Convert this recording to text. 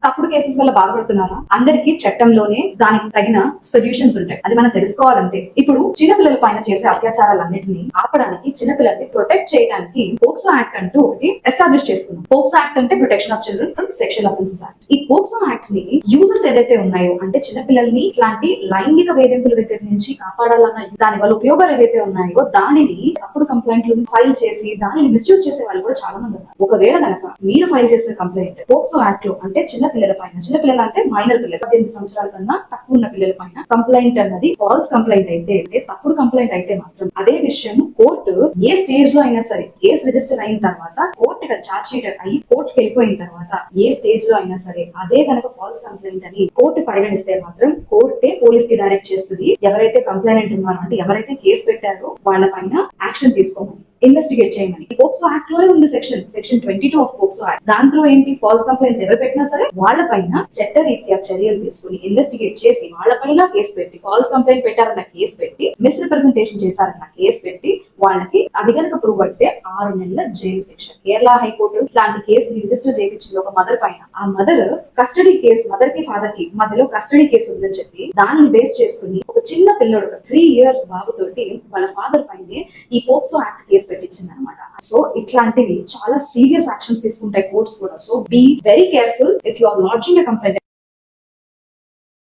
తప్పుడు కేసెస్ వల్ల బాధపడుతున్నారా? అందరికీ చట్టంలోనే దానికి తగిన సొల్యూషన్స్ ఉంటాయి, అది మనం తెలుసుకోవాలంతే. ఇప్పుడు చిన్నపిల్లల పైన చేసే అత్యాచారాలన్నింటినీ ఆపడానికి, చిన్నపిల్లల్ని ప్రొటెక్ట్ చేయడానికి పోక్సో యాక్ట్ అంటూ ఒకటి ఎస్టాబ్లిష్ చేసుకున్నాం. పోక్సో యాక్ట్ అంటే protection of children from sexual offences act. ఈ పోక్సో యాక్ట్ ని యూజెస్ ఏదైతే ఉన్నాయో, అంటే చిన్నపిల్లల్ని ఇట్లాంటి లైంగిక వేధింపుల దగ్గర నుంచి కాపాడాలన్న దాని వల్ల ఉపయోగాలు ఏదైతే ఉన్నాయో దానిని తప్పుడు కంప్లైంట్లు ఫైల్ చేసి దానిని మిస్యూజ్ చేసే వాళ్ళు కూడా చాలా మంది ఉన్నారు. ఒకవేళ కనుక మీరు ఫైల్ చేసే కంప్లైంట్ పోక్సో యాక్ట్ లో, అంటే చిన్నపిల్లల పైన, చిన్నపిల్లలు అంటే మైనర్ పిల్లలు 18 సంవత్సరాల కన్నా తక్కువ ఉన్న పిల్లల పైన కంప్లైంట్ అన్నది ఫాల్స్ కంప్లైంట్ అయితే, తప్పుడు కంప్లైంట్ అయితే మాత్రం అదే విషయం కోర్టు ఏ స్టేజ్ లో అయినా సరే, కేసు రిజిస్టర్ అయిన తర్వాత కోర్టుగా చార్జ్ షీట్ అయ్యి కోర్టుకి వెళ్ళిపోయిన తర్వాత ఏ స్టేజ్ లో అయినా సరే అదే కనుక ఫాల్స్ కంప్లైంట్ అని కోర్టు పరిగణిస్తే మాత్రం కోర్టే పోలీస్ కి డైరెక్ట్ చేస్తుంది. ఎవరైతే కంప్లైంట్ ఉన్నారో, అంటే ఎవరైతే కేసు పెట్టారో వాళ్ళ పైన యాక్షన్ తీసుకోమని, ఇన్వెస్టిగేట్ చేయమని. పోక్సో యాక్ట్ లోనే ఉంది సెక్షన్ 22 ఆఫ్ పోక్సో యాక్ట్. దాంట్లో ఏంటి, ఫాల్స్ కంప్లైంట్స్ ఎవరు పెట్టినా సరే వాళ్ళ పైన చట్టరీత్యా చర్యలు తీసుకుని ఇన్వెస్టిగేట్ చేసి వాళ్ళ పైన కేసు పెట్టి, ఫాల్స్ కంప్లైంట్ పెట్టారన్న కేసు పెట్టి, మిస్రిప్రజెంటేషన్ చేశారన్న కేసు పెట్టి వాళ్ళకి అది కనుక ప్రూవ్ అయితే 6 నెలల జైలు శిక్ష. కేరళ హైకోర్టు ఇట్లాంటి కేసు రిజిస్టర్ చేయించింది ఒక మదర్ పైన. ఆ మదర్ కస్టడీ కేసు, మదర్ కి ఫాదర్ కి మధ్యలో కస్టడీ కేసు ఉందని చెప్పి దాన్ని బేస్ చేసుకుని ఒక చిన్న పిల్లడు 3 years బాబుతోటి వాళ్ళ ఫాదర్ పైనే ఈ పోక్సో యాక్ట్ కేసు పెట్టించింది అనమాట. సో ఇట్లాంటివి చాలా సీరియస్ యాక్షన్స్ తీసుకుంటాయి కోర్ట్స్ కూడా. So be very careful if you are lodging a complaint.